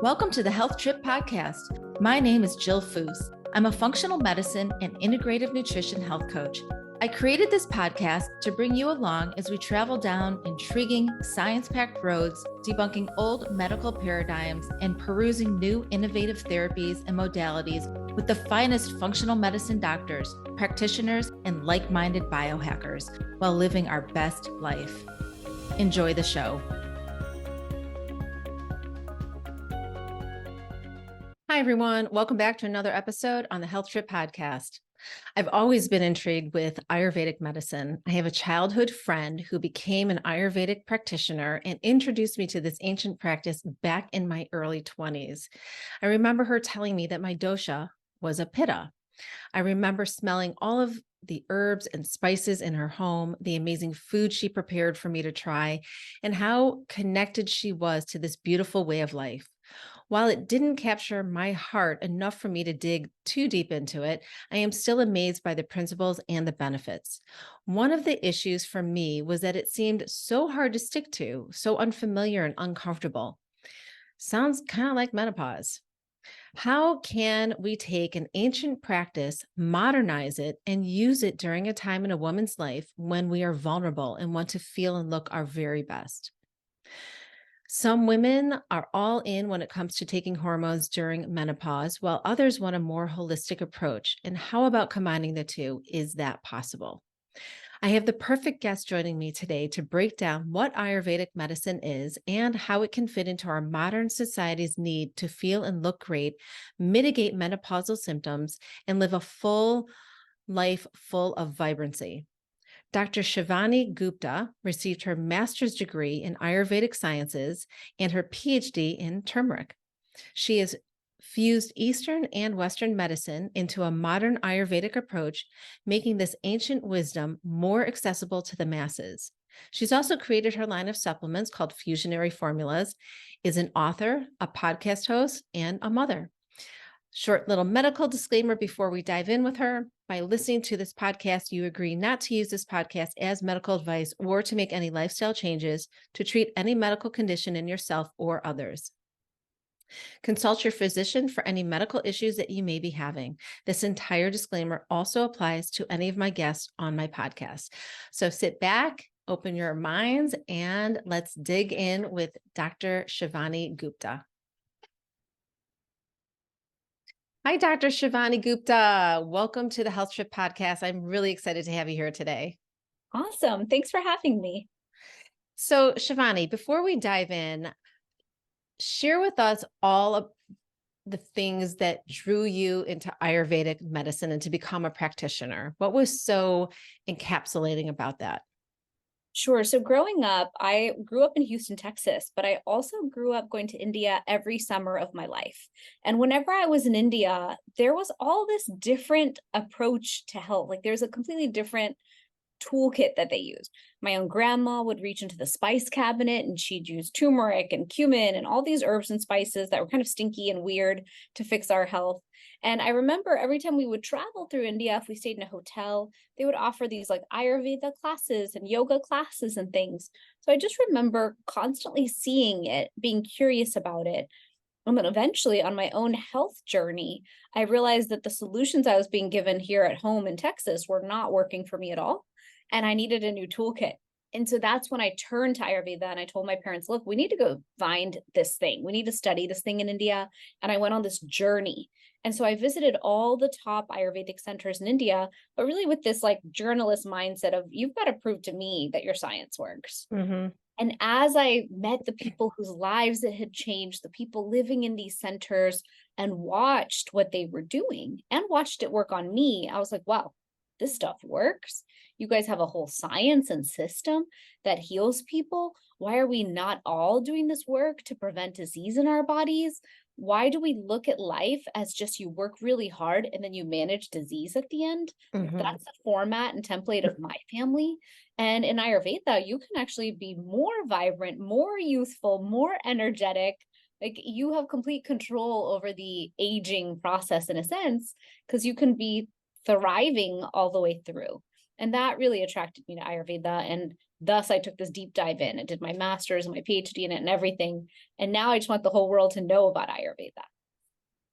Welcome to the Health Trip Podcast. My name is Jill Foose. I'm a functional medicine and integrative nutrition health coach. I created this podcast to bring you along as we travel down intriguing, science-packed roads, debunking old medical paradigms and perusing new innovative therapies and modalities with the finest functional medicine doctors, practitioners, and like-minded biohackers while living our best life. Enjoy the show. Hi, everyone. Welcome back to another episode on the Health Trip Podcast. I've always been intrigued with Ayurvedic medicine. I have a childhood friend who became an Ayurvedic practitioner and introduced me to this ancient practice back in my early 20s. I remember her telling me that my dosha was a pitta. I remember smelling all of the herbs and spices in her home, the amazing food she prepared for me to try, and how connected she was to this beautiful way of life. While it didn't capture my heart enough for me to dig too deep into it, I am still amazed by the principles and the benefits. One of the issues for me was that it seemed so hard to stick to, so unfamiliar and uncomfortable. Sounds kind of like menopause. How can we take an ancient practice, modernize it, and use it during a time in a woman's life when we are vulnerable and want to feel and look our very best? Some women are all in when it comes to taking hormones during menopause, while others want a more holistic approach. And how about combining the two? Is that possible? I have the perfect guest joining me today to break down what Ayurvedic medicine is and how it can fit into our modern society's need to feel and look great, mitigate menopausal symptoms, and live a full life full of vibrancy. Dr. Shivani Gupta received her master's degree in Ayurvedic Sciences and her Ph.D. in turmeric. She has fused Eastern and Western medicine into a modern Ayurvedic approach, making this ancient wisdom more accessible to the masses. She's also created her line of supplements called Fusionary Formulas, is an author, a podcast host, and a mother. Short little medical disclaimer before we dive in with her. By listening to this podcast, you agree not to use this podcast as medical advice or to make any lifestyle changes to treat any medical condition in yourself or others. Consult your physician for any medical issues that you may be having. This entire disclaimer also applies to any of my guests on my podcast. So sit back, open your minds, and let's dig in with Dr. Shivani Gupta. Hi, Dr. Shivani Gupta. Welcome to the Health Trip Podcast. I'm really excited to have you here today. Awesome. Thanks for having me. So, Shivani, before we dive in, share with us all of the things that drew you into Ayurvedic medicine and to become a practitioner. What was so encapsulating about that? Sure. So growing up, I grew up in Houston, Texas, but I also grew up going to India every summer of my life. And whenever I was in India, there was all this different approach to health. Like there's a completely different toolkit that they used. My own grandma would reach into the spice cabinet and she'd use turmeric and cumin and all these herbs and spices that were kind of stinky and weird to fix our health. And I remember every time we would travel through India, if we stayed in a hotel, they would offer these like Ayurveda classes and yoga classes and things. So I just remember constantly seeing it, being curious about it. And then eventually on my own health journey, I realized that the solutions I was being given here at home in Texas were not working for me at all. And I needed a new toolkit. And so that's when I turned to Ayurveda and I told my parents, look, we need to go find this thing. We need to study this thing in India. And I went on this journey. And so I visited all the top Ayurvedic centers in India, but really with this like journalist mindset of you've got to prove to me that your science works. Mm-hmm. And as I met the people whose lives it had changed, the people living in these centers and watched what they were doing and watched it work on me, I was like, wow, this stuff works. You guys have a whole science and system that heals people. Why are we not all doing this work to prevent disease in our bodies? Why do we look at life as just you work really hard and then you manage disease at the end? Mm-hmm. That's the format and template of my family. And in Ayurveda, you can actually be more vibrant, more youthful, more energetic. Like you have complete control over the aging process in a sense, because you can be thriving all the way through. And that really attracted me to Ayurveda. And Thus, I took this deep dive in and did my master's and my PhD in it and everything. And now I just want the whole world to know about Ayurveda.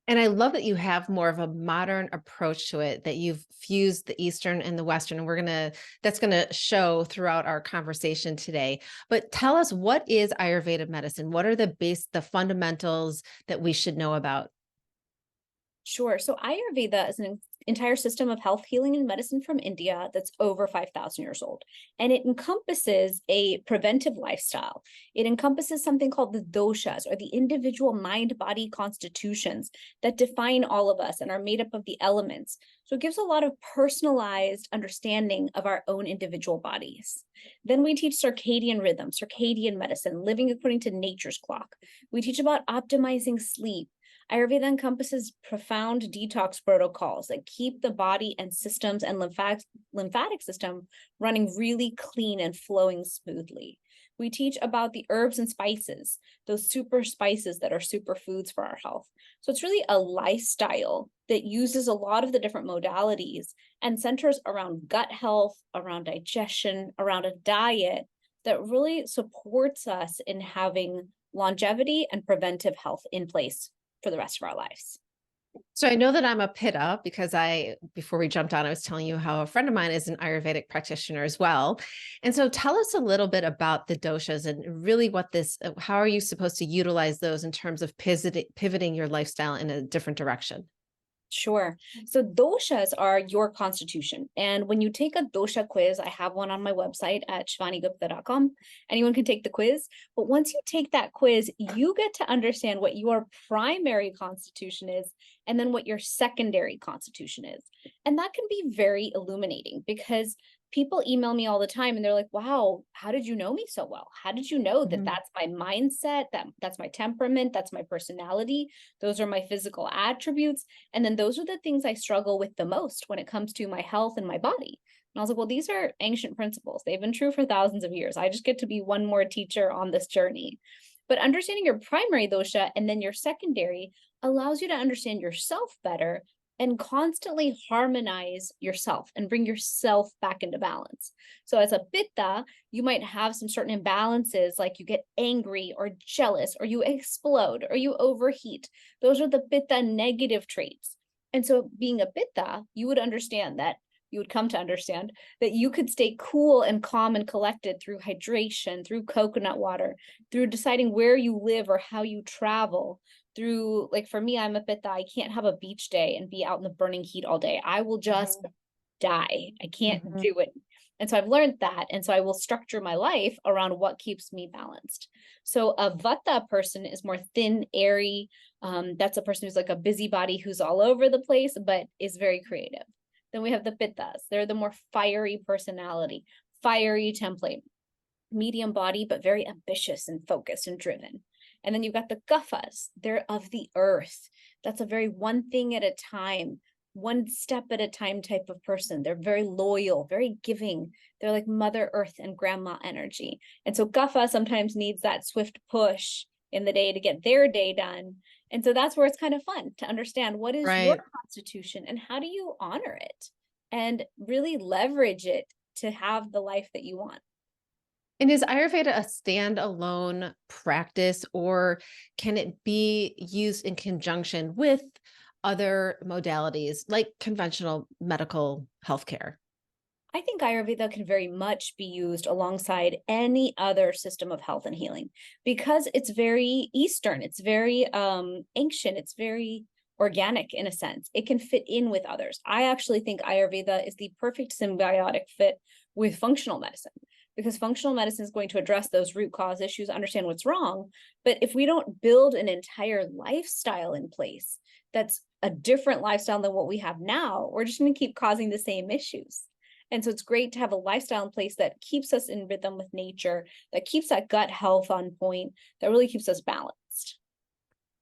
And I love that you have more of a modern approach to it, that you've fused the Eastern and the Western. And that's going to show throughout our conversation today. But tell us, what is Ayurveda medicine? What are the fundamentals that we should know about? Sure. So Ayurveda is an entire system of health, healing, and medicine from India that's over 5,000 years old. And it encompasses a preventive lifestyle. It encompasses something called the doshas, or the individual mind-body constitutions that define all of us and are made up of the elements. So it gives a lot of personalized understanding of our own individual bodies. Then we teach circadian rhythm, circadian medicine, living according to nature's clock. We teach about optimizing sleep. Ayurveda encompasses profound detox protocols that keep the body and systems and lymphatic system running really clean and flowing smoothly. We teach about the herbs and spices, those super spices that are superfoods for our health. So it's really a lifestyle that uses a lot of the different modalities and centers around gut health, around digestion, around a diet that really supports us in having longevity and preventive health in place for the rest of our lives. So I know that I'm a pitta because before we jumped on, I was telling you how a friend of mine is an Ayurvedic practitioner as well. And so tell us a little bit about the doshas and really how are you supposed to utilize those in terms of pivoting your lifestyle in a different direction? Sure. So doshas are your constitution. And when you take a dosha quiz, I have one on my website at shivanigupta.com. Anyone can take the quiz. But once you take that quiz, you get to understand what your primary constitution is and then what your secondary constitution is. And that can be very illuminating because people email me all the time and they're like, wow, how did you know me so well? How did you know that that's my mindset, that's my temperament, that's my personality, those are my physical attributes, and then those are the things I struggle with the most when it comes to my health and my body. And I was like, well, these are ancient principles. They've been true for thousands of years. I just get to be one more teacher on this journey. But understanding your primary dosha and then your secondary allows you to understand yourself better and constantly harmonize yourself and bring yourself back into balance. So as a pitta, you might have some certain imbalances, like you get angry or jealous, or you explode, or you overheat. Those are the pitta negative traits. And so being a pitta, you would come to understand that you could stay cool and calm and collected through hydration, through coconut water, through deciding where you live or how you travel, through, like for me, I'm a pitta, I can't have a beach day and be out in the burning heat all day. I will just die. I can't do it. And so I've learned that. And so I will structure my life around what keeps me balanced. So a vata person is more thin, airy. That's a person who's like a busybody who's all over the place, but is very creative. Then we have the pittas. They're the more fiery personality, fiery template, medium body, but very ambitious and focused and driven. And then you've got the kaphas. They're of the earth. That's a very one thing at a time, one step at a time type of person. They're very loyal, very giving. They're like Mother Earth and grandma energy. And so kapha sometimes needs that swift push in the day to get their day done. And so that's where it's kind of fun to understand what is your constitution and how do you honor it and really leverage it to have the life that you want. And is Ayurveda a standalone practice, or can it be used in conjunction with other modalities like conventional medical healthcare? I think Ayurveda can very much be used alongside any other system of health and healing because it's very Eastern, it's very ancient, it's very organic in a sense. It can fit in with others. I actually think Ayurveda is the perfect symbiotic fit with functional medicine because functional medicine is going to address those root cause issues, understand what's wrong. But if we don't build an entire lifestyle in place that's a different lifestyle than what we have now, we're just going to keep causing the same issues. And so it's great to have a lifestyle in place that keeps us in rhythm with nature, that keeps that gut health on point, that really keeps us balanced.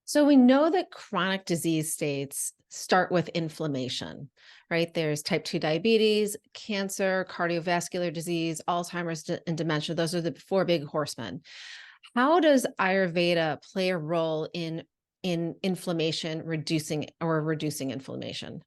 So we know that chronic disease states start with inflammation, right? There's type 2 diabetes, cancer, cardiovascular disease, Alzheimer's, and dementia. Those are the four big horsemen. How does Ayurveda play a role in inflammation, reducing inflammation?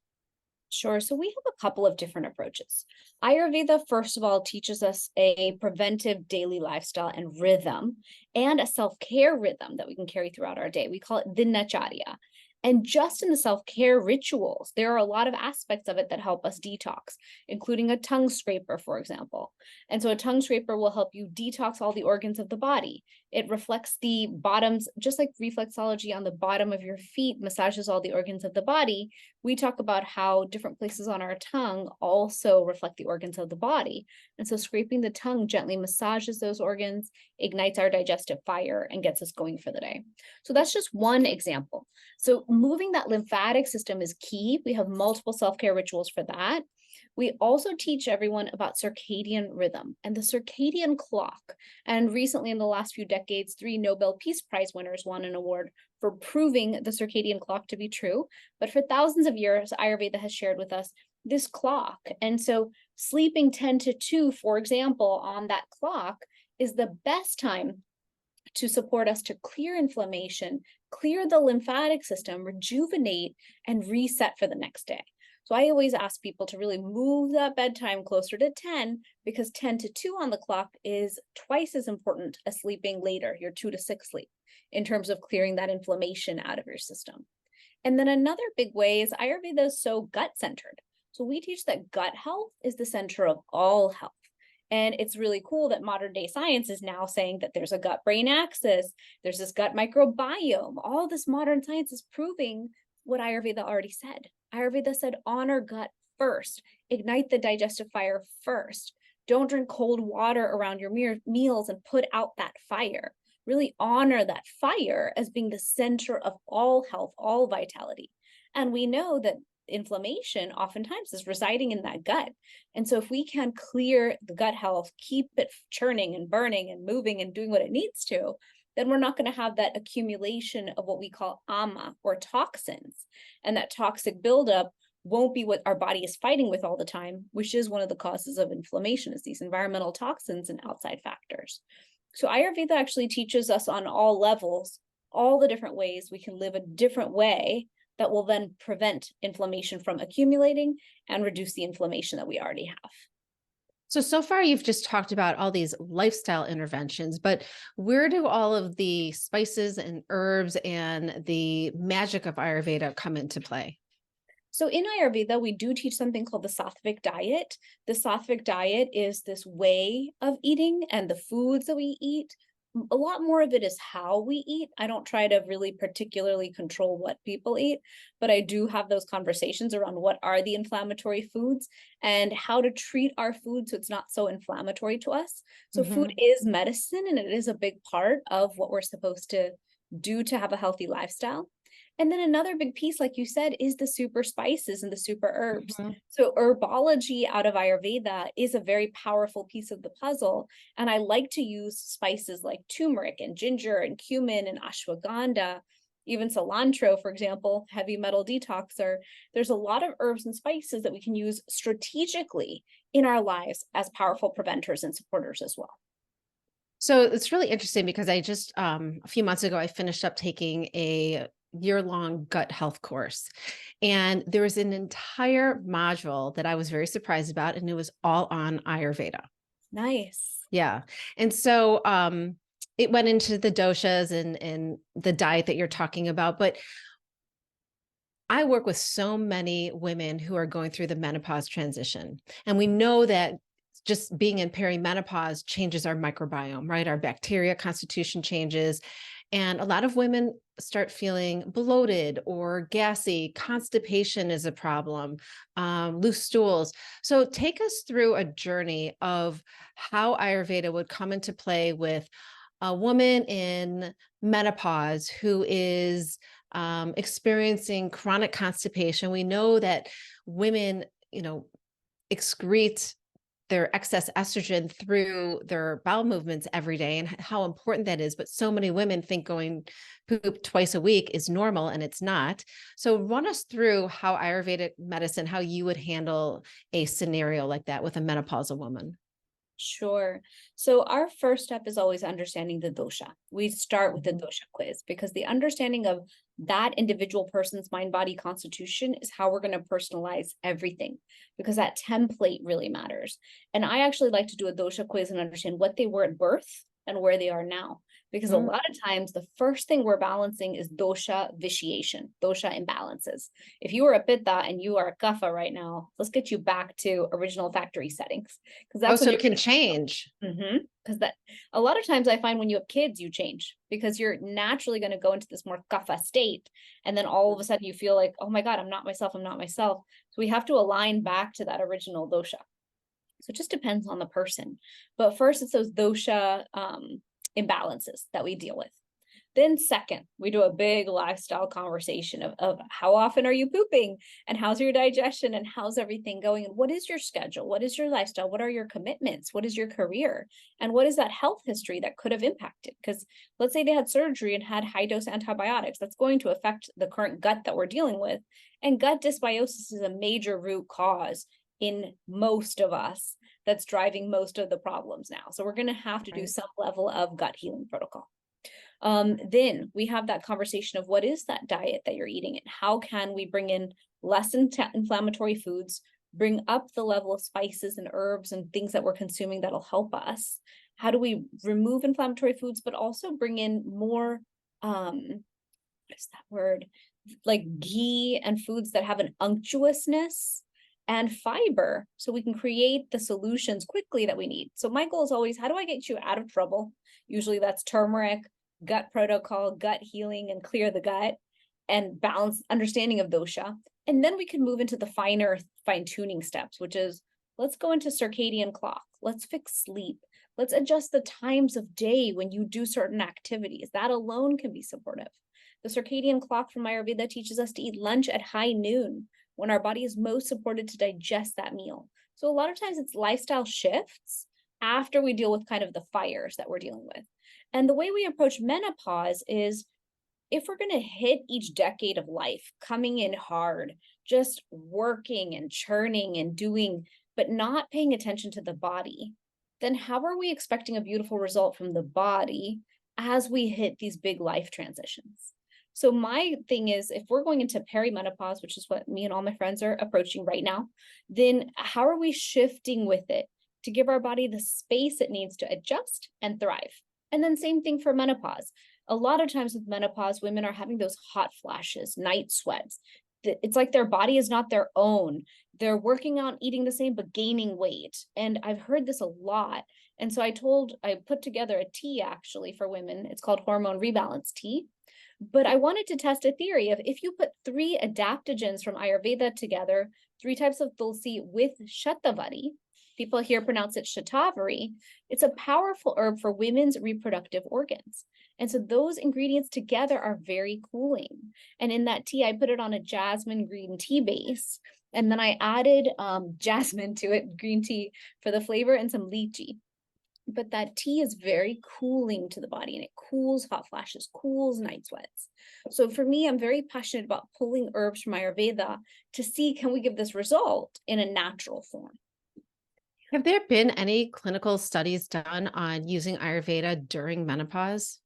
Sure. So we have a couple of different approaches. Ayurveda, first of all, teaches us a preventive daily lifestyle and rhythm and a self-care rhythm that we can carry throughout our day. We call it dinacharya. And just in the self-care rituals, there are a lot of aspects of it that help us detox, including a tongue scraper, for example. And so a tongue scraper will help you detox all the organs of the body. It reflects the bottoms, just like reflexology on the bottom of your feet massages all the organs of the body. We talk about how different places on our tongue also reflect the organs of the body. And so scraping the tongue gently massages those organs, ignites our digestive fire, and gets us going for the day. So that's just one example. So moving that lymphatic system is key. We have multiple self-care rituals for that. We also teach everyone about circadian rhythm and the circadian clock. And recently, in the last few decades, 3 Nobel Peace Prize winners won an award for proving the circadian clock to be true. But for thousands of years, Ayurveda has shared with us this clock. And so sleeping 10 to 2, for example, on that clock is the best time to support us to clear inflammation, clear the lymphatic system, rejuvenate, and reset for the next day. So I always ask people to really move that bedtime closer to 10 because 10 to 2 on the clock is twice as important as sleeping later, your 2 to 6 sleep, in terms of clearing that inflammation out of your system. And then another big way is Ayurveda is so gut-centered. So we teach that gut health is the center of all health. And it's really cool that modern day science is now saying that there's a gut-brain axis, there's this gut microbiome. All this modern science is proving what Ayurveda already said. Ayurveda said, honor gut first, ignite the digestive fire first. Don't drink cold water around your meals and put out that fire. Really honor that fire as being the center of all health, all vitality. And we know that inflammation oftentimes is residing in that gut. And so if we can clear the gut health, keep it churning and burning and moving and doing what it needs to, then we're not going to have that accumulation of what we call ama or toxins. And that toxic buildup won't be what our body is fighting with all the time, which is one of the causes of inflammation, is these environmental toxins and outside factors. So Ayurveda actually teaches us on all levels, all the different ways we can live a different way that will then prevent inflammation from accumulating and reduce the inflammation that we already have. So far you've just talked about all these lifestyle interventions, but where do all of the spices and herbs and the magic of Ayurveda come into play? So in Ayurveda, we do teach something called the sattvic diet. The sattvic diet is this way of eating and the foods that we eat. A lot more of it is how we eat. I don't try to really particularly control what people eat, but I do have those conversations around what are the inflammatory foods and how to treat our food so it's not so inflammatory to us. So food is medicine, and it is a big part of what we're supposed to do to have a healthy lifestyle. And then another big piece, like you said, is the super spices and the super herbs. So herbology out of Ayurveda is a very powerful piece of the puzzle. And I like to use spices like turmeric and ginger and cumin and ashwagandha, even cilantro, for example, heavy metal detoxer. There's a lot of herbs and spices that we can use strategically in our lives as powerful preventers and supporters as well. So it's really interesting because I just a few months ago I finished up taking a year-long gut health course, and there was an entire module that I was very surprised about, and it was all on Ayurveda. Nice. Yeah. And so it went into the doshas and the diet that you're talking about, but I work with so many women who are going through the menopause transition. And we know that just being in perimenopause changes our microbiome, right? Our bacteria constitution changes. And a lot of women start feeling bloated or gassy. Constipation is a problem, loose stools. So take us through a journey of how Ayurveda would come into play with a woman in menopause who is experiencing chronic constipation. We know that women, excrete their excess estrogen through their bowel movements every day and how important that is. But so many women think going poop twice a week is normal, and it's not. So run us through how Ayurvedic medicine, how you would handle a scenario like that with a menopausal woman. Sure. So our first step is always understanding the dosha. We start with the dosha quiz because the understanding of that individual person's mind body constitution is how we're going to personalize everything, because that template really matters. And I actually like to do a dosha quiz and understand what they were at birth and where they are now. Because a Mm. lot of times the first thing we're balancing is dosha vitiation, dosha imbalances. If you are a pitta and you are a kapha right now, let's get you back to original factory settings, because Oh, that's so when it can change. because that a lot of times I find when you have kids, you change because you're naturally going to go into this more kapha state. And then all of a sudden you feel like, oh my God, I'm not myself. I'm not myself. So we have to align back to that original dosha. So it just depends on the person. But first, it's those dosha imbalances that we deal with. Then second, we do a big lifestyle conversation of how often are you pooping and how's your digestion and how's everything going and what is your schedule? What is your lifestyle? What are your commitments? What is your career? And what is that health history that could have impacted? Because let's say they had surgery and had high dose antibiotics, that's going to affect the current gut that we're dealing with. And gut dysbiosis is a major root cause in most of us that's driving most of the problems now. So we're going to have to do some level of gut healing protocol. Then we have that conversation of what is that diet that you're eating and how can we bring in less inflammatory foods, bring up the level of spices and herbs and things that we're consuming that'll help us. How do we remove inflammatory foods, but also bring in more, what is that word? Like ghee and foods that have an unctuousness and fiber, so we can create the solutions quickly that we need. So my goal is always, how do I get you out of trouble? Usually that's turmeric, gut protocol, gut healing, and clear the gut, and balance understanding of dosha. And then we can move into the finer fine-tuning steps, which is let's go into circadian clock. Let's fix sleep. Let's adjust the times of day when you do certain activities. That alone can be supportive. The circadian clock from Ayurveda teaches us to eat lunch at high noon when our body is most supported to digest that meal. So a lot of times it's lifestyle shifts after we deal with kind of the fires that we're dealing with. And the way we approach menopause is if we're going to hit each decade of life coming in hard, just working and churning and doing, but not paying attention to the body, then how are we expecting a beautiful result from the body as we hit these big life transitions? So my thing is, if we're going into perimenopause, which is what me and all my friends are approaching right now, then how are we shifting with it to give our body the space it needs to adjust and thrive? And then same thing for menopause. A lot of times with menopause, women are having those hot flashes, night sweats. It's like their body is not their own. They're working on eating the same, but gaining weight. And I've heard this a lot. And so I put together a tea actually for women. It's called hormone rebalance tea. But I wanted to test a theory of if you put 3 adaptogens from Ayurveda together, 3 types of tulsi with shatavari, people here pronounce it shatavari, it's a powerful herb for women's reproductive organs. And so those ingredients together are very cooling. And in that tea, I put it on a jasmine green tea base. And then I added jasmine to it, green tea, for the flavor, and some lychee. But that tea is very cooling to the body, and it cools hot flashes, cools night sweats. So for me, I'm very passionate about pulling herbs from Ayurveda to see, can we give this result in a natural form? Have there been any clinical studies done on using Ayurveda during menopause?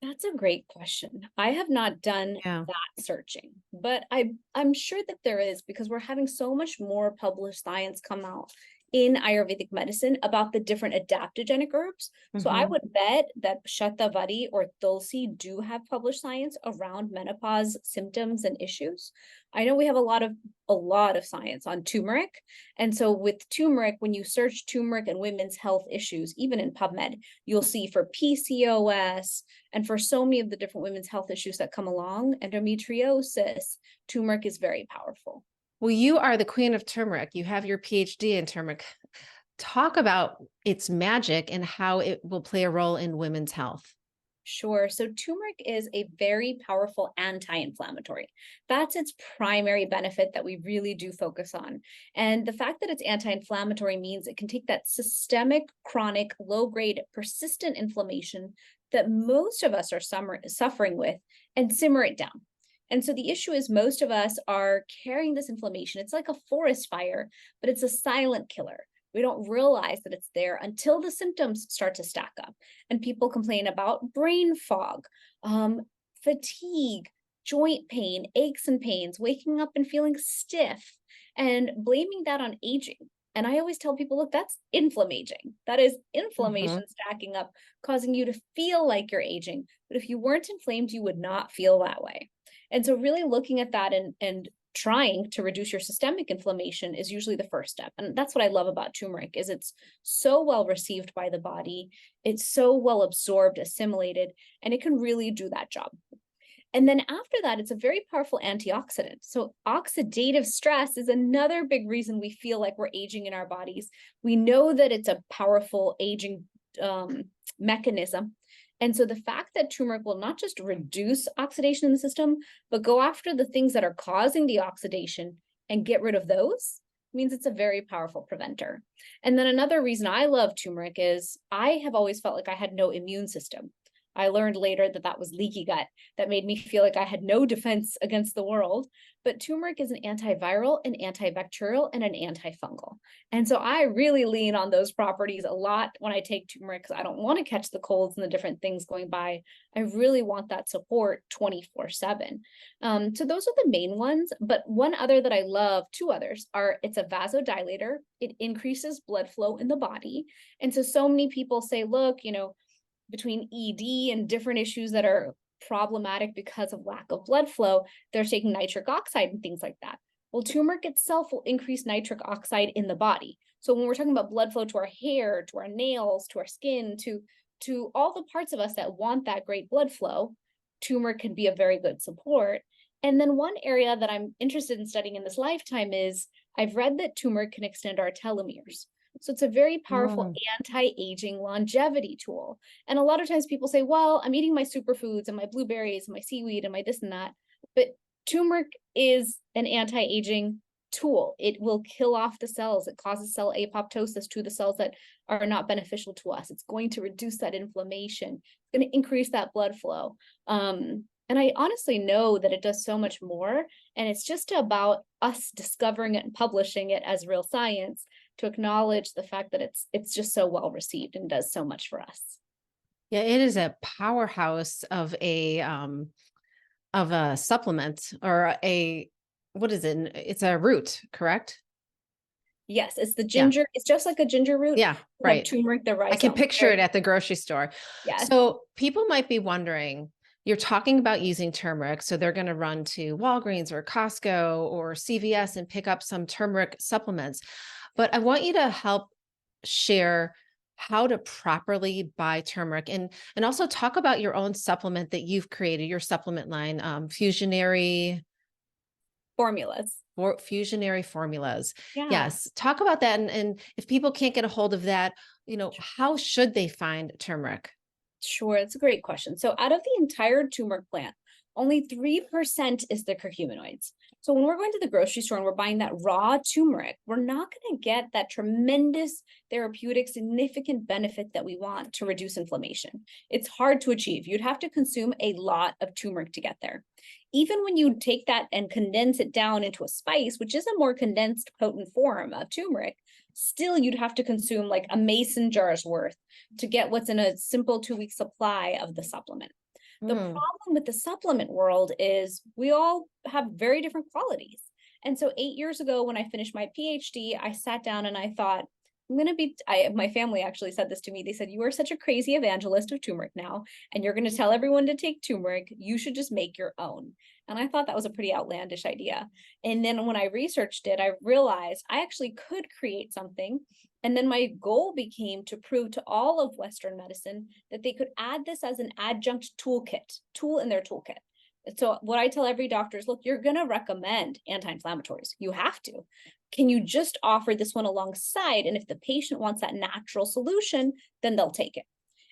That's a great question. I have not done Yeah. that searching, but I'm sure that there is, because we're having so much more published science come out in Ayurvedic medicine about the different adaptogenic herbs. So I would bet that shatavari or tulsi do have published science around menopause symptoms and issues. I know we have a lot of science on turmeric. And so with turmeric, when you search turmeric and women's health issues, even in PubMed, you'll see for PCOS and for so many of the different women's health issues that come along, endometriosis, turmeric is very powerful. Well, you are the queen of turmeric. You have your PhD in turmeric. Talk about its magic and how it will play a role in women's health. Sure. So turmeric is a very powerful anti-inflammatory. That's its primary benefit that we really do focus on. And the fact that it's anti-inflammatory means it can take that systemic, chronic, low-grade, persistent inflammation that most of us are suffering with and simmer it down. And so the issue is most of us are carrying this inflammation. It's like a forest fire, but it's a silent killer. We don't realize that it's there until the symptoms start to stack up. And people complain about brain fog, fatigue, joint pain, aches and pains, waking up and feeling stiff, and blaming that on aging. And I always tell people, look, that's inflammaging. That is inflammation stacking up, causing you to feel like you're aging. But if you weren't inflamed, you would not feel that way. And so really looking at that and trying to reduce your systemic inflammation is usually the first step. And that's what I love about turmeric is it's so well received by the body. It's so well absorbed, assimilated, and it can really do that job. And then after that, it's a very powerful antioxidant. So oxidative stress is another big reason we feel like we're aging in our bodies. We know that it's a powerful aging mechanism. And so the fact that turmeric will not just reduce oxidation in the system, but go after the things that are causing the oxidation and get rid of those means it's a very powerful preventer. And then another reason I love turmeric is I have always felt like I had no immune system. I learned later that that was leaky gut that made me feel like I had no defense against the world. But turmeric is an antiviral, an antibacterial, and an antifungal. And so I really lean on those properties a lot when I take turmeric because I don't want to catch the colds and the different things going by. I really want that support 24/7. So those are the main ones. But one other that I love, two others, are it's a vasodilator. It increases blood flow in the body. And so many people say, look, between ED and different issues that are problematic because of lack of blood flow, they're taking nitric oxide and things like that. Well, turmeric itself will increase nitric oxide in the body. So when we're talking about blood flow to our hair, to our nails, to our skin, to all the parts of us that want that great blood flow, turmeric can be a very good support. And then one area that I'm interested in studying in this lifetime is I've read that turmeric can extend our telomeres. So it's a very powerful anti-aging longevity tool. And a lot of times people say, well, I'm eating my superfoods and my blueberries and my seaweed and my this and that. But turmeric is an anti-aging tool. It will kill off the cells. It causes cell apoptosis to the cells that are not beneficial to us. It's going to reduce that inflammation. It's going to increase that blood flow. And I honestly know that it does so much more. And it's just about us discovering it and publishing it as real science to acknowledge the fact that it's just so well received and does so much for us. Yeah, it is a powerhouse of a supplement or what is it? It's a root, correct? Yes, it's the ginger. Yeah. It's just like a ginger root. Yeah, right. Like turmeric, the rice. I can picture it at the grocery store. Yes. So people might be wondering, you're talking about using turmeric, so they're going to run to Walgreens or Costco or CVS and pick up some turmeric supplements. But I want you to help share how to properly buy turmeric and also talk about your own supplement that you've created, your supplement line, Fusionary Formulas. Fusionary Formulas. Yeah. Yes. Talk about that. And if people can't get a hold of that, how should they find turmeric? Sure. It's a great question. So out of the entire turmeric plant, only 3% is the curcuminoids. So when we're going to the grocery store and we're buying that raw turmeric, we're not going to get that tremendous therapeutic significant benefit that we want to reduce inflammation. It's hard to achieve. You'd have to consume a lot of turmeric to get there. Even when you take that and condense it down into a spice, which is a more condensed, potent form of turmeric, still you'd have to consume like a mason jar's worth to get what's in a simple 2-week supply of the supplement. The problem with the supplement world is we all have very different qualities. And so 8 years ago, when I finished my PhD, I sat down and I thought, my family actually said this to me. They said, you are such a crazy evangelist of turmeric now, and you're going to tell everyone to take turmeric. You should just make your own. And I thought that was a pretty outlandish idea. And then when I researched it, I realized I actually could create something. And then my goal became to prove to all of Western medicine that they could add this as an adjunct tool in their toolkit. So what I tell every doctor is, look, you're going to recommend anti-inflammatories. You have to. Can you just offer this one alongside? And if the patient wants that natural solution, then they'll take it.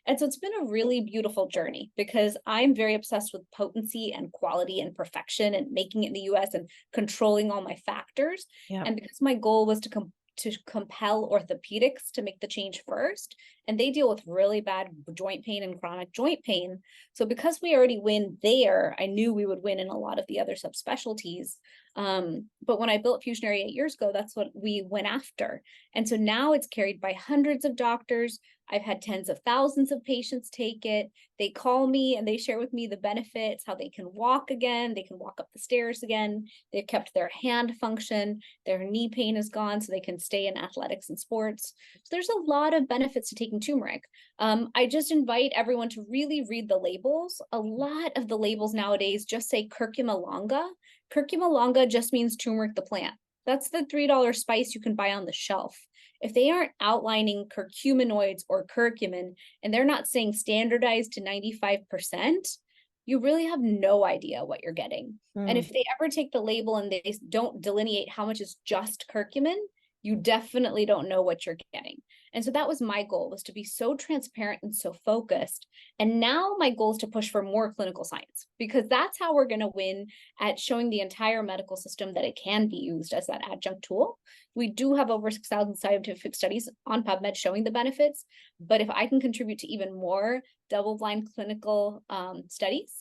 And so it's been a really beautiful journey because I'm very obsessed with potency and quality and perfection and making it in the US and controlling all my factors. Yeah. And because my goal was to compel orthopedics to make the change first, and they deal with really bad joint pain and chronic joint pain. So because we already win there, I knew we would win in a lot of the other subspecialties. But when I built Fusionary 8 years ago, that's what we went after. And so now it's carried by hundreds of doctors. I've had tens of thousands of patients take it. They call me and they share with me the benefits, how they can walk again, they can walk up the stairs again, they've kept their hand function, their knee pain is gone, so they can stay in athletics and sports. So there's a lot of benefits to taking turmeric. I just invite everyone to really read the labels. A lot of the labels nowadays just say curcuma longa. Curcuma longa just means turmeric, the plant. That's the $3 spice you can buy on the shelf. If they aren't outlining curcuminoids or curcumin, and they're not saying standardized to 95%, you really have no idea what you're getting. And if they ever take the label and they don't delineate how much is just curcumin, you definitely don't know what you're getting. And so that was my goal, was to be so transparent and so focused. And now my goal is to push for more clinical science, because that's how we're going to win at showing the entire medical system that it can be used as that adjunct tool. We do have over 6,000 scientific studies on PubMed showing the benefits, but if I can contribute to even more double-blind clinical studies,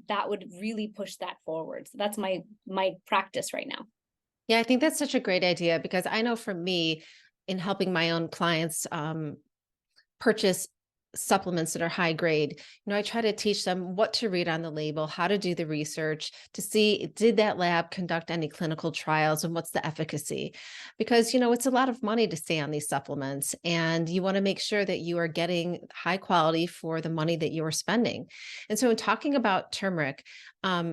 that would really push that forward. So that's my practice right now. Yeah, I think that's such a great idea, because I know for me, in helping my own clients purchase supplements that are high grade, I try to teach them what to read on the label, how to do the research to see, did that lab conduct any clinical trials and what's the efficacy? Because, it's a lot of money to stay on these supplements, and you want to make sure that you are getting high quality for the money that you are spending. And so in talking about turmeric,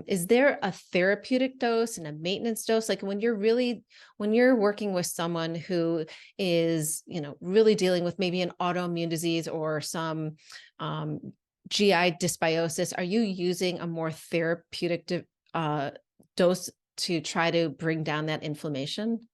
is there a therapeutic dose and a maintenance dose? Like when you're working with someone who is, really dealing with maybe an autoimmune disease or some GI dysbiosis, are you using a more therapeutic dose to try to bring down that inflammation?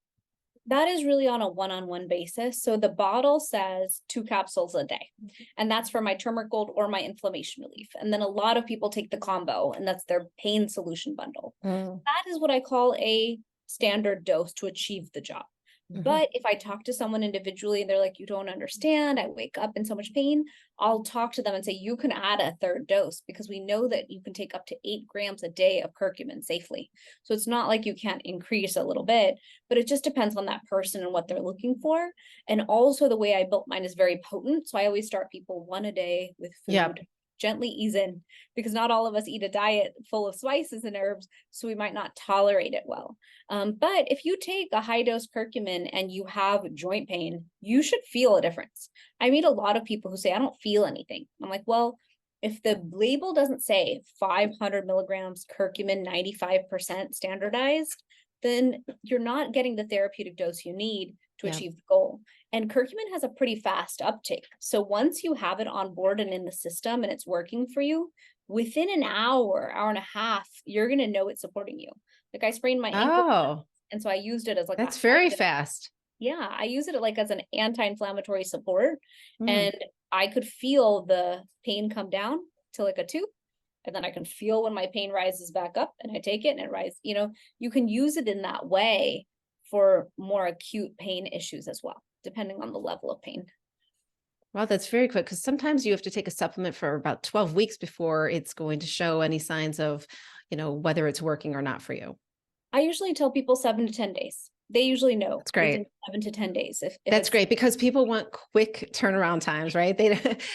That is really on a one-on-one basis. So the bottle says 2 capsules a day, and that's for my turmeric gold or my inflammation relief. And then a lot of people take the combo, and that's their pain solution bundle. That is what I call a standard dose to achieve the job. But if I talk to someone individually and they're like, you don't understand, I wake up in so much pain, I'll talk to them and say, you can add a third dose, because we know that you can take up to 8 grams a day of curcumin safely. So it's not like you can't increase a little bit, but it just depends on that person and what they're looking for. And also the way I built mine is very potent. So I always start people 1 a day with food. Yep. Gently ease in, because not all of us eat a diet full of spices and herbs, so we might not tolerate it well. But if you take a high dose curcumin and you have joint pain, you should feel a difference. I meet a lot of people who say, I don't feel anything. I'm like, well, if the label doesn't say 500 milligrams curcumin, 95% standardized, then you're not getting the therapeutic dose you need to achieve the goal. And curcumin has a pretty fast uptake. So once you have it on board and in the system and it's working for you, within an hour, hour and a half, you're going to know it's supporting you. Like I sprained my ankle, and so I used it as like that's very fast. Yeah, I use it like as an anti-inflammatory support, and I could feel the pain come down to like a 2. And then I can feel when my pain rises back up, and I take it and it rises. You can use it in that way for more acute pain issues as well, depending on the level of pain. Well, that's very quick, because sometimes you have to take a supplement for about 12 weeks before it's going to show any signs of, whether it's working or not for you. I usually tell people 7 to 10 days. They usually know. That's great. Within 7 to 10 days. If that's great, because people want quick turnaround times, right?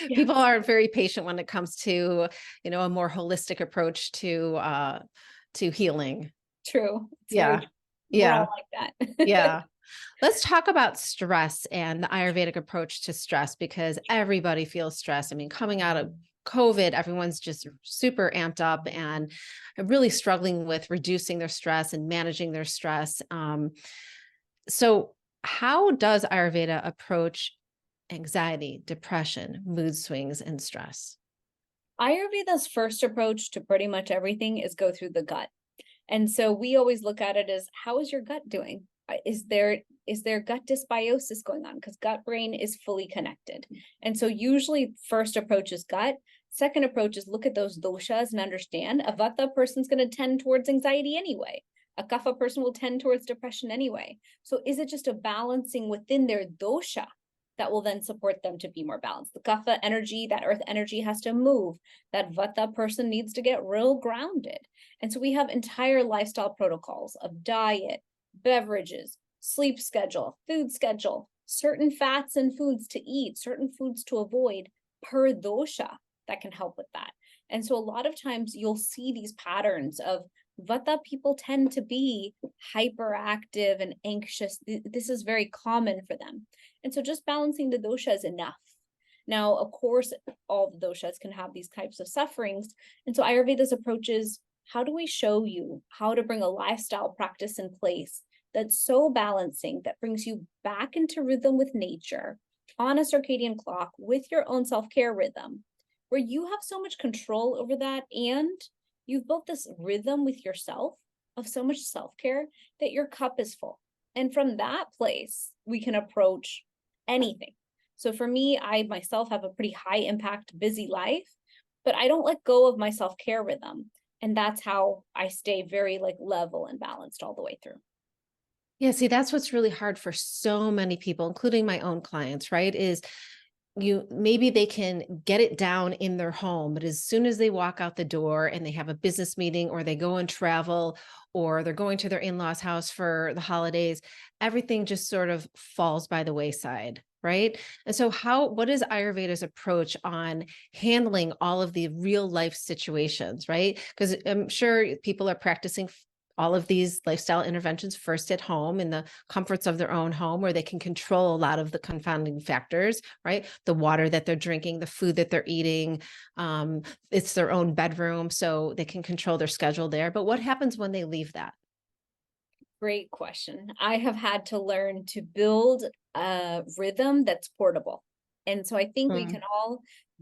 People aren't very patient when it comes to, a more holistic approach to healing. True. It's yeah. We're all like that. Yeah. Let's talk about stress and the Ayurvedic approach to stress, because everybody feels stress. I mean, coming out of COVID, everyone's just super amped up and really struggling with reducing their stress and managing their stress. So how does Ayurveda approach anxiety, depression, mood swings, and stress? Ayurveda's first approach to pretty much everything is go through the gut. And so we always look at it as, how is your gut doing? Is there gut dysbiosis going on? Because gut brain is fully connected. And so usually first approach is gut. Second approach is look at those doshas and understand a vata person's going to tend towards anxiety anyway. A kapha person will tend towards depression anyway. So is it just a balancing within their dosha that will then support them to be more balanced. The kapha energy, that earth energy has to move. That vata person needs to get real grounded. And so we have entire lifestyle protocols of diet, beverages, sleep schedule, food schedule, certain fats and foods to eat, certain foods to avoid per dosha that can help with that. And so a lot of times you'll see these patterns of vata people tend to be hyperactive and anxious. This is very common for them. And so just balancing the dosha is enough. Now, of course, all the doshas can have these types of sufferings. And so Ayurveda's approach is, how do we show you how to bring a lifestyle practice in place that's so balancing, that brings you back into rhythm with nature on a circadian clock with your own self-care rhythm, where you have so much control over that, and you've built this rhythm with yourself of so much self-care that your cup is full. And from that place, we can approach anything. So for me, I myself have a pretty high impact, busy life, but I don't let go of my self-care rhythm. And that's how I stay very level and balanced all the way through. Yeah, see, that's what's really hard for so many people, including my own clients, right? Is maybe they can get it down in their home, but as soon as they walk out the door and they have a business meeting, or they go and travel, or they're going to their in-laws' house for the holidays, everything just sort of falls by the wayside. Right. And so what is Ayurveda's approach on handling all of the real life situations? Right. Because I'm sure people are practicing all of these lifestyle interventions first at home, in the comforts of their own home, where they can control a lot of the confounding factors, right? The water that they're drinking, the food that they're eating, it's their own bedroom, so they can control their schedule there. But what happens when they leave that? Great question. I have had to learn to build a rhythm that's portable. And so I think we can all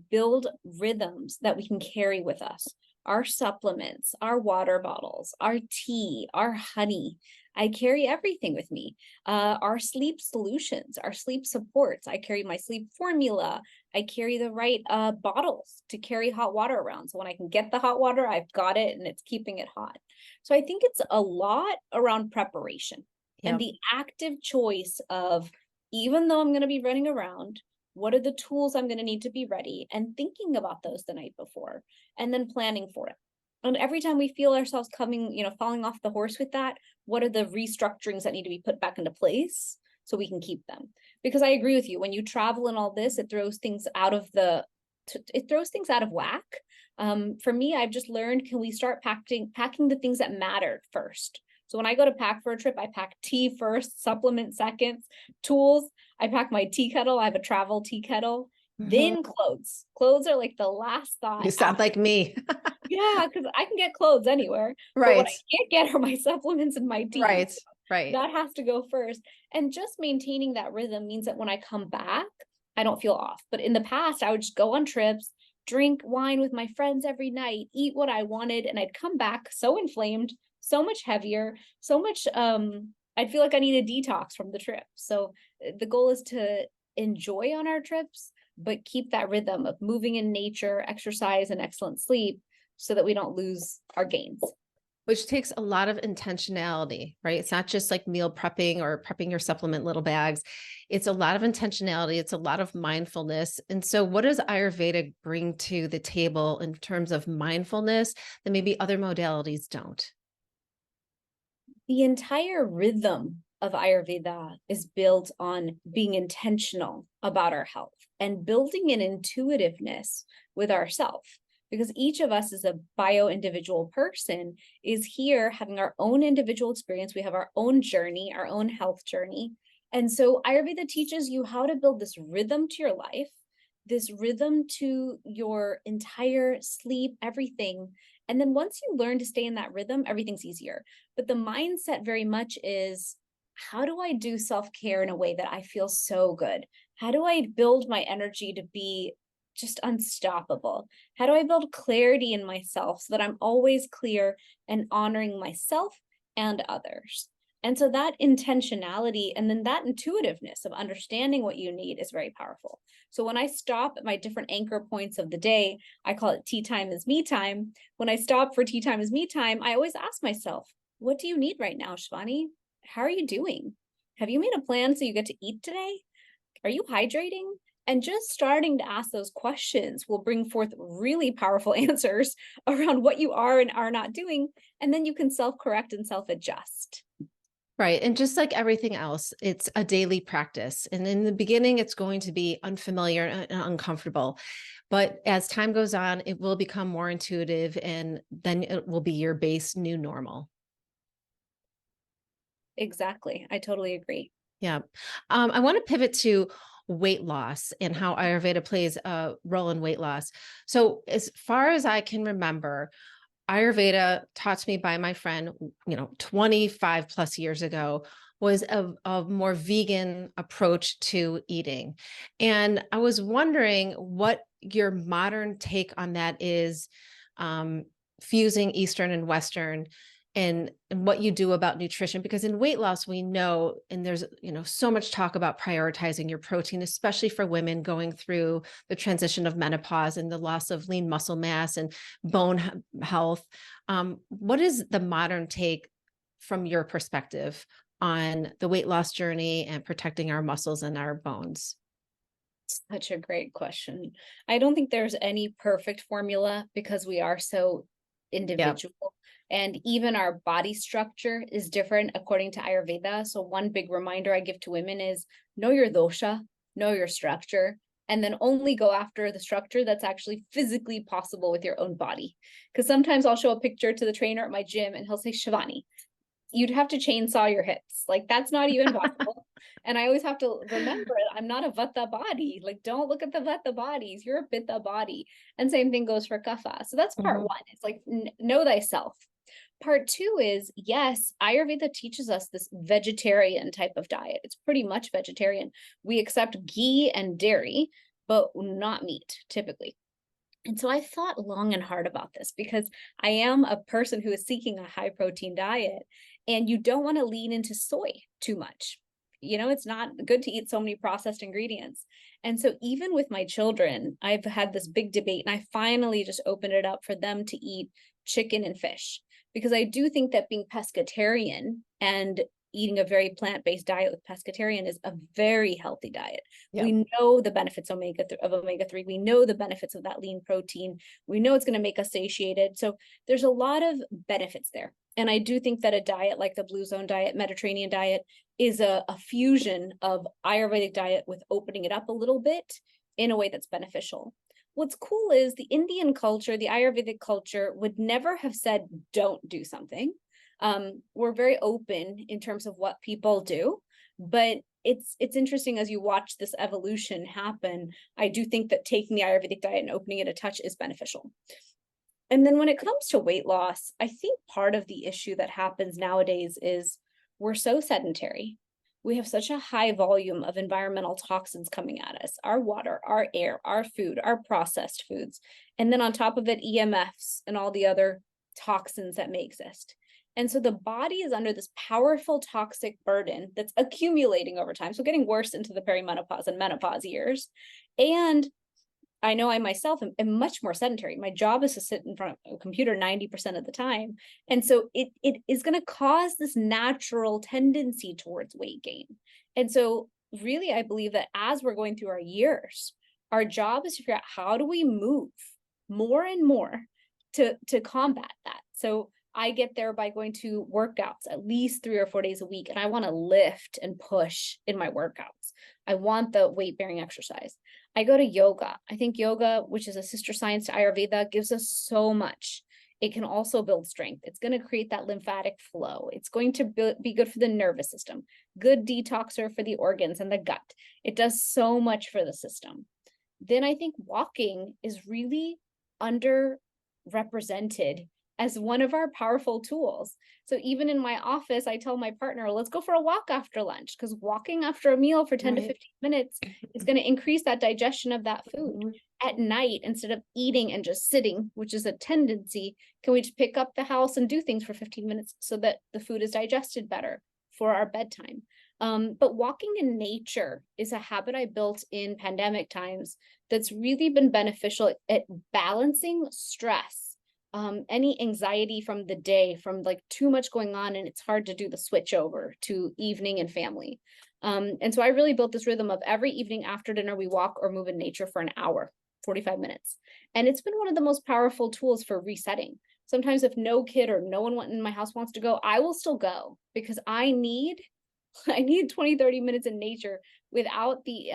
build rhythms that we can carry with us. Our supplements, our water bottles, our tea, our honey. I carry everything with me. Our sleep solutions, our sleep supports. I carry my sleep formula. I carry the right bottles to carry hot water around. So when I can get the hot water, I've got it and it's keeping it hot. So I think it's a lot around preparation and the active choice of, even though I'm going to be running around, what are the tools I'm going to need to be ready, and thinking about those the night before and then planning for it. And every time we feel ourselves falling off the horse with that, what are the restructurings that need to be put back into place so we can keep them? Because I agree with you, when you travel and all this, it throws things out of whack. For me, I've just learned, can we start packing the things that matter first? So when I go to pack for a trip, I pack tea first, supplement seconds, tools. I pack my tea kettle. I have a travel tea kettle. Then clothes. Clothes are like the last thought. You sound like me. Yeah, because I can get clothes anywhere. But what I can't get are my supplements and my tea. Right. So Right. that has to go first. And just maintaining that rhythm means that when I come back, I don't feel off. But in the past, I would just go on trips, drink wine with my friends every night, eat what I wanted, and I'd come back so inflamed, so much heavier, so much I'd feel like I need a detox from the trip. So the goal is to enjoy on our trips, but keep that rhythm of moving in nature, exercise, and excellent sleep so that we don't lose our gains. Which takes a lot of intentionality, right? It's not just like meal prepping or prepping your supplement little bags. It's a lot of intentionality. It's a lot of mindfulness. And so what does Ayurveda bring to the table in terms of mindfulness that maybe other modalities don't? The entire rhythm of Ayurveda is built on being intentional about our health and building an intuitiveness with ourselves. Because each of us as a bio-individual person is here having our own individual experience. We have our own journey, our own health journey. And so Ayurveda teaches you how to build this rhythm to your life, this rhythm to your entire sleep, everything. And then once you learn to stay in that rhythm, everything's easier. But the mindset very much is, how do I do self-care in a way that I feel so good? How do I build my energy to be just unstoppable? How do I build clarity in myself so that I'm always clear and honoring myself and others? And so that intentionality and then that intuitiveness of understanding what you need is very powerful. So when I stop at my different anchor points of the day, I call it tea time is me time. When I stop for tea time is me time, I always ask myself, what do you need right now, Shivani? How are you doing? Have you made a plan so you get to eat today? Are you hydrating? And just starting to ask those questions will bring forth really powerful answers around what you are and are not doing. And then you can self-correct and self-adjust. Right. And just like everything else, it's a daily practice. And in the beginning, it's going to be unfamiliar and uncomfortable. But as time goes on, it will become more intuitive, and then it will be your base new normal. Exactly. I totally agree. Yeah. I want to pivot to weight loss and how Ayurveda plays a role in weight loss. So, as far as I can remember, Ayurveda, taught to me by my friend, 25 plus years ago, was a more vegan approach to eating. And I was wondering what your modern take on that is, um, fusing Eastern and Western, and what you do about nutrition. Because in weight loss, we know, and there's, so much talk about prioritizing your protein, especially for women going through the transition of menopause and the loss of lean muscle mass and bone health. What is the modern take from your perspective on the weight loss journey and protecting our muscles and our bones? Such a great question. I don't think there's any perfect formula because we are so Yeah. individual. And even our body structure is different according to Ayurveda. So, one big reminder I give to women is know your dosha, know your structure, and then only go after the structure that's actually physically possible with your own body. Because sometimes I'll show a picture to the trainer at my gym and he'll say, Shivani, you'd have to chainsaw your hips. Like, that's not even possible. And I always have to remember, I'm not a vata body. Like, don't look at the vata bodies. You're a pitta body. And same thing goes for kapha. So that's part Mhm. one. It's like, know thyself. Part two is, yes, Ayurveda teaches us this vegetarian type of diet. It's pretty much vegetarian. We accept ghee and dairy, but not meat typically. And so I thought long and hard about this because I am a person who is seeking a high protein diet, and you don't want to lean into soy too much. It's not good to eat so many processed ingredients. And so even with my children, I've had this big debate, and I finally just opened it up for them to eat chicken and fish, because I do think that being pescatarian and eating a very plant-based diet with pescatarian is a very healthy diet. Yeah. We know the benefits of omega-3. We know the benefits of that lean protein. We know it's going to make us satiated. So there's a lot of benefits there. And I do think that a diet like the Blue Zone diet, Mediterranean diet, is a fusion of Ayurvedic diet with opening it up a little bit in a way that's beneficial. What's cool is the Indian culture, the Ayurvedic culture would never have said, don't do something. We're very open in terms of what people do, but it's interesting as you watch this evolution happen. I do think that taking the Ayurvedic diet and opening it a touch is beneficial. And then when it comes to weight loss, I think part of the issue that happens nowadays is we're so sedentary. We have such a high volume of environmental toxins coming at us, our water, our air, our food, our processed foods. And then on top of it, EMFs and all the other toxins that may exist. And so the body is under this powerful toxic burden that's accumulating over time. So getting worse into the perimenopause and menopause years. And I know I myself am much more sedentary. My job is to sit in front of a computer 90% of the time. And so it is going to cause this natural tendency towards weight gain. And so really, I believe that as we're going through our years, our job is to figure out how do we move more and more to combat that. So I get there by going to workouts at least 3 or 4 days a week. And I want to lift and push in my workouts. I want the weight bearing exercise. I go to yoga. I think yoga, which is a sister science to Ayurveda, gives us so much. It can also build strength. It's going to create that lymphatic flow. It's going to be good for the nervous system, good detoxer for the organs and the gut. It does so much for the system. Then I think walking is really underrepresented as one of our powerful tools. So even in my office, I tell my partner, let's go for a walk after lunch, because walking after a meal for 10 to 15 minutes is going to increase that digestion of that food. At night, instead of eating and just sitting, which is a tendency, can we just pick up the house and do things for 15 minutes so that the food is digested better for our bedtime? But walking in nature is a habit I built in pandemic times that's really been beneficial at balancing stress, any anxiety from the day, from like too much going on, and it's hard to do the switch over to evening and family. And so I really built this rhythm of every evening after dinner, we walk or move in nature for an hour, 45 minutes. And it's been one of the most powerful tools for resetting. Sometimes if no kid or no one in my house wants to go, I will still go because I need 20, 30 minutes in nature without the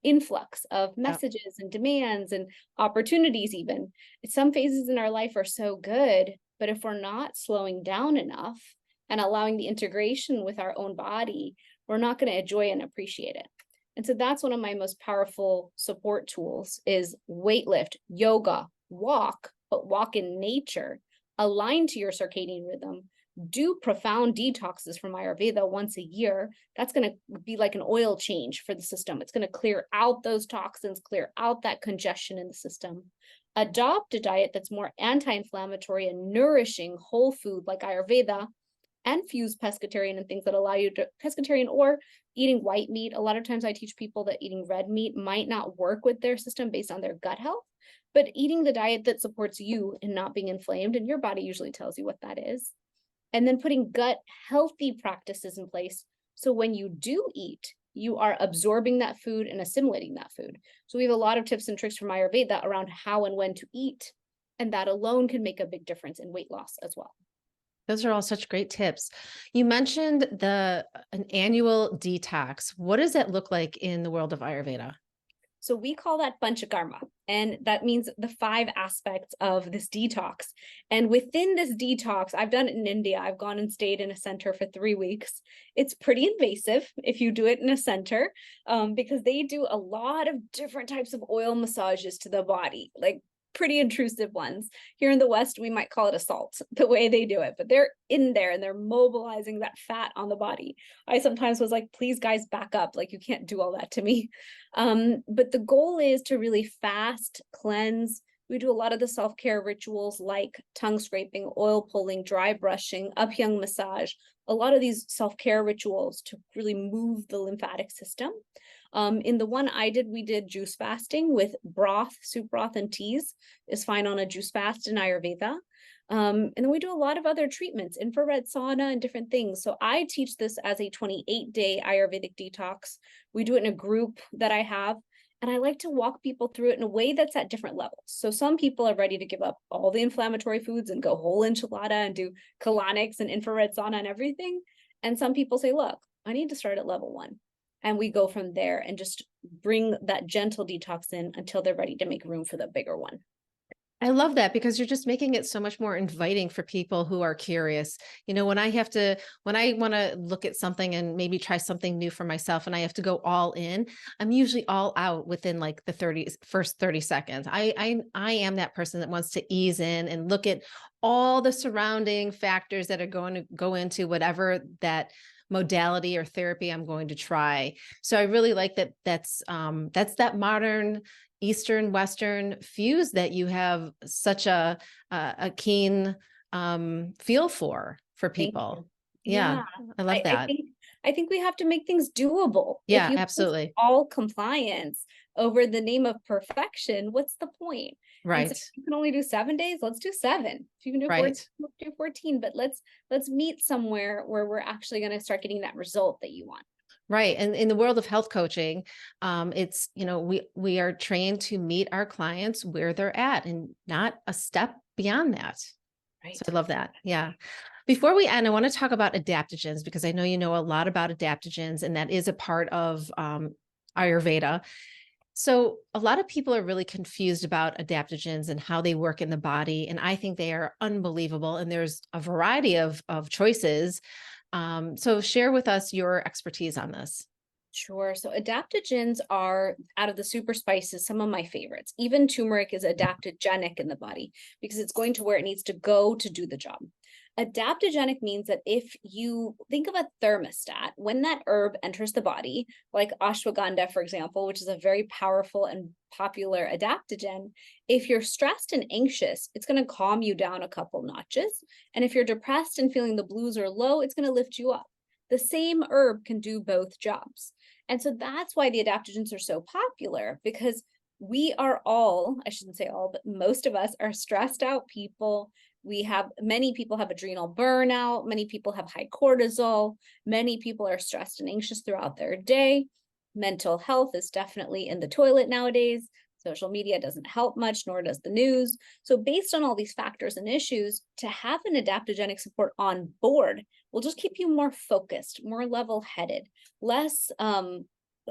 influx of Yeah. messages and demands and opportunities even. Some phases in our life are so good, but if we're not slowing down enough and allowing the integration with our own body, we're not going to enjoy and appreciate it. And so that's one of my most powerful support tools is weightlift, yoga, walk, but walk in nature, align to your circadian rhythm, do profound detoxes from Ayurveda once a year. That's going to be like an oil change for the system. It's going to clear out those toxins, clear out that congestion in the system. Adopt a diet that's more anti-inflammatory and nourishing whole food like Ayurveda, and fuse pescatarian and things that allow you to pescatarian or eating white meat. A lot of times I teach people that eating red meat might not work with their system based on their gut health, but eating the diet that supports you in not being inflamed, and your body usually tells you what that is. And then putting gut healthy practices in place. So when you do eat, you are absorbing that food and assimilating that food. So we have a lot of tips and tricks from Ayurveda around how and when to eat. And that alone can make a big difference in weight loss as well. Those are all such great tips. You mentioned an annual detox. What does that look like in the world of Ayurveda? So we call that panchakarma, and that means the 5 aspects of this detox. And within this detox, I've done it in India. I've gone and stayed in a center for 3 weeks. It's pretty invasive if you do it in a center, because they do a lot of different types of oil massages to the body, like pretty intrusive ones. Here in the West, we might call it assault, the way they do it, but they're in there and they're mobilizing that fat on the body. I sometimes was like, please guys, back up. Like, you can't do all that to me. But the goal is to really fast, cleanse. We do a lot of the self-care rituals like tongue scraping, oil pulling, dry brushing, Abhyang massage, a lot of these self-care rituals to really move the lymphatic system. In the one I did, we did juice fasting with broth, soup broth, and teas is fine on a juice fast in Ayurveda. And then we do a lot of other treatments, infrared sauna and different things. So I teach this as a 28-day Ayurvedic detox. We do it in a group that I have, and I like to walk people through it in a way that's at different levels. So some people are ready to give up all the inflammatory foods and go whole enchilada and do colonics and infrared sauna and everything. And some people say, look, I need to start at level 1. And we go from there and just bring that gentle detox in until they're ready to make room for the bigger one. I love that because you're just making it so much more inviting for people who are curious. You know, when I want to look at something and maybe try something new for myself and I have to go all in, I'm usually all out within like the first 30 seconds. I am that person that wants to ease in and look at all the surrounding factors that are going to go into whatever that modality or therapy I'm going to try. So I really like that. That's that modern Eastern Western fuse that you have such a keen feel for people. Yeah, I love that. I think we have to make things doable. Yeah, if you absolutely. all compliance over the name of perfection, what's the point? Right. And so you can only do 7 days, let's do 7. If you can do 14, let's do 14, but let's meet somewhere where we're actually going to start getting that result that you want. Right. And in the world of health coaching, it's, you know, we are trained to meet our clients where they're at and not a step beyond that. Right. So I love that. Yeah. Before we end, I want to talk about adaptogens because I know you know a lot about adaptogens, and that is a part of Ayurveda. So a lot of people are really confused about adaptogens and how they work in the body. And I think they are unbelievable. And there's a variety of choices. So share with us your expertise on this. Sure. So adaptogens are, out of the super spices, some of my favorites. Even turmeric is adaptogenic in the body because it's going to where it needs to go to do the job. Adaptogenic means that if you think of a thermostat, when that herb enters the body, like ashwagandha, for example, which is a very powerful and popular adaptogen, if you're stressed and anxious, it's going to calm you down a couple notches. And if you're depressed and feeling the blues or low, it's going to lift you up. The same herb can do both jobs. And so that's why the adaptogens are so popular, because we are all, I shouldn't say all, but most of us are stressed out people. Many people have adrenal burnout. Many people have high cortisol. Many people are stressed and anxious throughout their day. Mental health is definitely in the toilet nowadays. Social media doesn't help much, nor does the news. So based on all these factors and issues, to have an adaptogenic support on board will just keep you more focused, more level-headed, less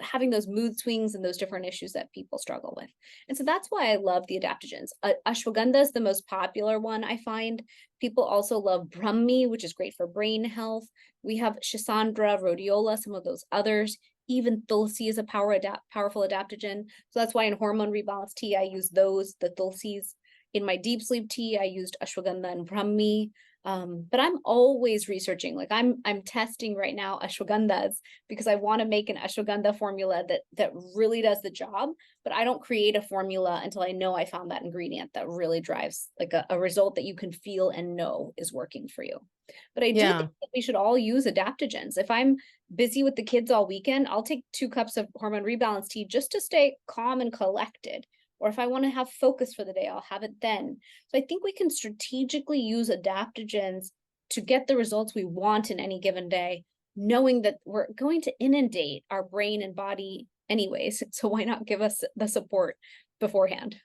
having those mood swings and those different issues that people struggle with. And so that's why I love the adaptogens. Ashwagandha is the most popular one, I find. People also love Brahmi, which is great for brain health. We have Schisandra, Rhodiola, some of those others. Even Tulsi is a powerful adaptogen. So that's why in hormone rebalance tea, I use those, the Tulsis. In my deep sleep tea, I used ashwagandha and Brahmi. But I'm always researching. Like I'm testing right now ashwagandhas because I want to make an ashwagandha formula that really does the job. But I don't create a formula until I know I found that ingredient that really drives like a result that you can feel and know is working for you. But I do think that we should all use adaptogens. If I'm busy with the kids all weekend, I'll take 2 cups of hormone rebalance tea just to stay calm and collected. Or if I want to have focus for the day, I'll have it then. So I think we can strategically use adaptogens to get the results we want in any given day, knowing that we're going to inundate our brain and body anyways. So why not give us the support beforehand?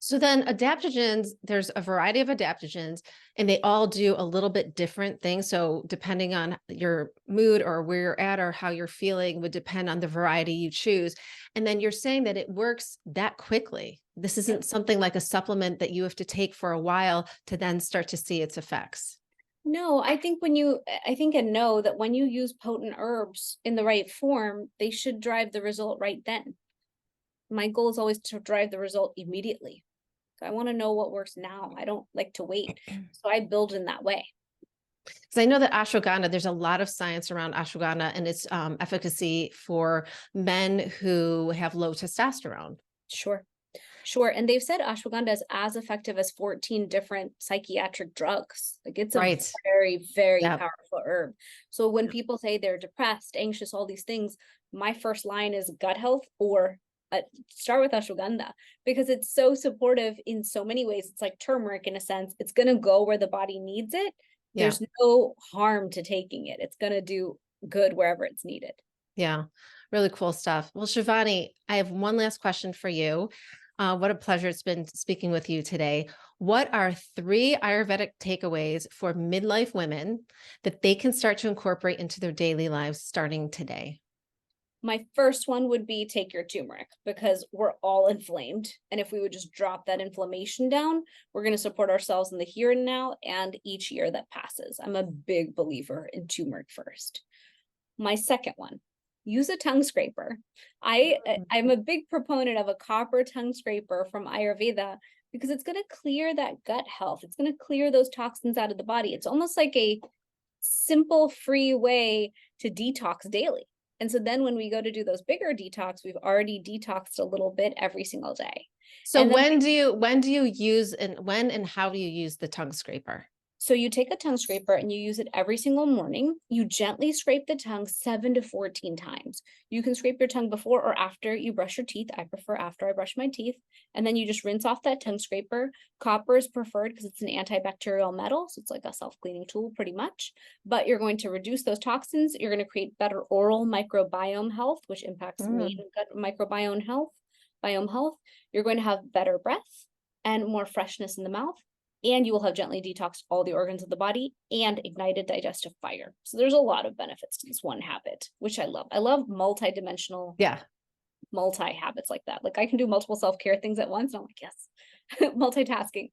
So then adaptogens, there's a variety of adaptogens and they all do a little bit different things. So depending on your mood or where you're at or how you're feeling would depend on the variety you choose. And then you're saying that it works that quickly. This isn't something like a supplement that you have to take for a while to then start to see its effects. No, I think and know that when you use potent herbs in the right form, they should drive the result right then. My goal is always to drive the result immediately. I want to know what works now. I don't like to wait. So I build in that way. Because I know that ashwagandha, there's a lot of science around ashwagandha and its efficacy for men who have low testosterone. Sure. Sure. And they've said ashwagandha is as effective as 14 different psychiatric drugs. Like it's a Right. very, very Yep. powerful herb. So when people say they're depressed, anxious, all these things, my first line is gut health or start with ashwagandha because it's so supportive in so many ways. It's like turmeric in a sense. It's going to go where the body needs it. Yeah. There's no harm to taking it. It's going to do good wherever it's needed. Yeah. Really cool stuff. Well, Shivani, I have one last question for you. What a pleasure it's been speaking with you today. What are 3 Ayurvedic takeaways for midlife women that they can start to incorporate into their daily lives starting today? My first one would be take your turmeric because we're all inflamed. And if we would just drop that inflammation down, we're going to support ourselves in the here and now and each year that passes. I'm a big believer in turmeric first. My second one, use a tongue scraper. I'm a big proponent of a copper tongue scraper from Ayurveda because it's going to clear that gut health. It's going to clear those toxins out of the body. It's almost like a simple, free way to detox daily. And so then when we go to do those bigger detox, we've already detoxed a little bit every single day. So And then when do you use and when and how do you use the tongue scraper? So you take a tongue scraper and you use it every single morning. You gently scrape the tongue 7 to 14 times. You can scrape your tongue before or after you brush your teeth. I prefer after I brush my teeth. And then you just rinse off that tongue scraper. Copper is preferred because it's an antibacterial metal. So it's like a self-cleaning tool pretty much. But you're going to reduce those toxins. You're going to create better oral microbiome health, which impacts main gut microbiome health. You're going to have better breath and more freshness in the mouth. And you will have gently detoxed all the organs of the body and ignited digestive fire. So there's a lot of benefits to this one habit, which I love. I love multi-dimensional, multi-habits like that. Like I can do multiple self-care things at once. And I'm like, yes, multitasking.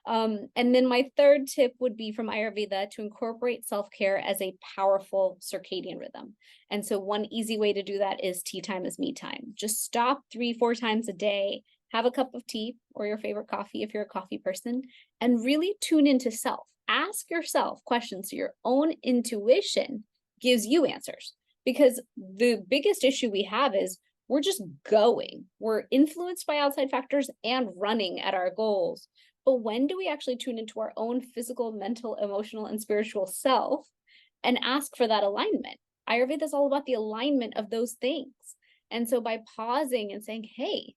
And then my third tip would be from Ayurveda to incorporate self-care as a powerful circadian rhythm. And so one easy way to do that is tea time is me time. Just stop 3-4 times a day, have a cup of tea or your favorite coffee if you're a coffee person, and really tune into self. Ask yourself questions so your own intuition gives you answers. Because the biggest issue we have is we're just going. We're influenced by outside factors and running at our goals. But when do we actually tune into our own physical, mental, emotional, and spiritual self and ask for that alignment? Ayurveda is all about the alignment of those things. And so by pausing and saying, hey,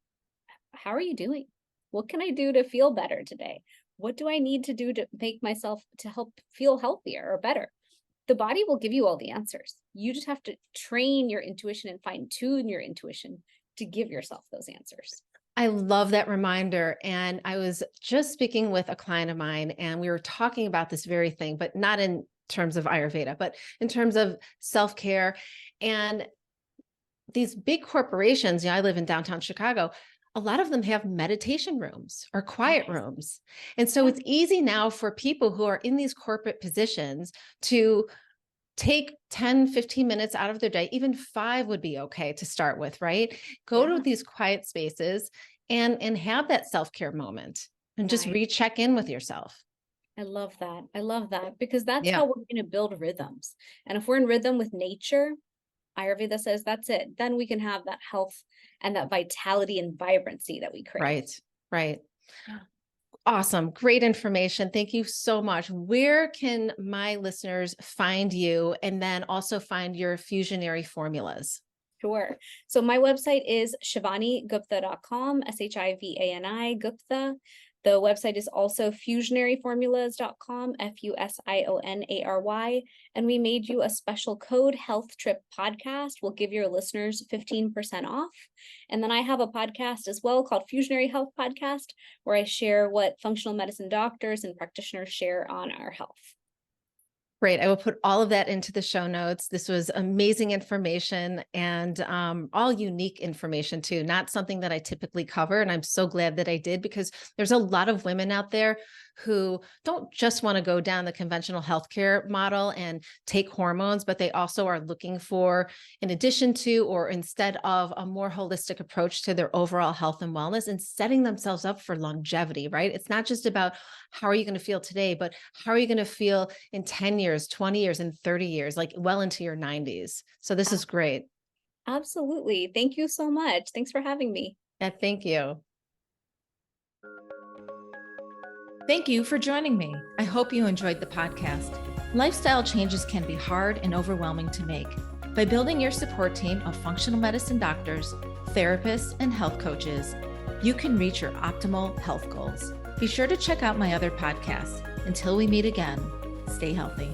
how are you doing? What can I do to feel better today? What do I need to do to make myself to help feel healthier or better? The body will give you all the answers. You just have to train your intuition and fine tune your intuition to give yourself those answers. I love that reminder. And I was just speaking with a client of mine, and we were talking about this very thing, but not in terms of Ayurveda, but in terms of self-care. And these big corporations, I live in downtown Chicago, a lot of them have meditation rooms or quiet rooms. And so it's easy now for people who are in these corporate positions to take 10, 15 minutes out of their day. Even 5 would be okay to start with, right? Go to these quiet spaces and have that self-care moment and just recheck in with yourself. I love that. I love that, because that's how we're going to build rhythms. And if we're in rhythm with nature, Ayurveda says that's it. Then we can have that health and that vitality and vibrancy that we crave. Right, right. Yeah. Awesome. Great information. Thank you so much. Where can my listeners find you, and then also find your Fusionary Formulas? Sure. So my website is shivanigupta.com, Shivani Gupta. The website is also fusionaryformulas.com, FUSIONARY. And we made you a special code, Health Trip Podcast. We'll give your listeners 15% off. And then I have a podcast as well called Fusionary Health Podcast, where I share what functional medicine doctors and practitioners share on our health. Great. I will put all of that into the show notes. This was amazing information, and all unique information too, not something that I typically cover. And I'm so glad that I did, because there's a lot of women out there who don't just want to go down the conventional healthcare model and take hormones, but they also are looking for, in addition to, or instead of, a more holistic approach to their overall health and wellness, and setting themselves up for longevity, right? It's not just about how are you going to feel today, but how are you going to feel in 10 years, 20 years, and 30 years, like well into your 90s. So this is great. Absolutely. Thank you so much. Thanks for having me. Yeah, thank you. Thank you for joining me. I hope you enjoyed the podcast. Lifestyle changes can be hard and overwhelming to make. By building your support team of functional medicine doctors, therapists, and health coaches, you can reach your optimal health goals. Be sure to check out my other podcasts. Until we meet again, stay healthy.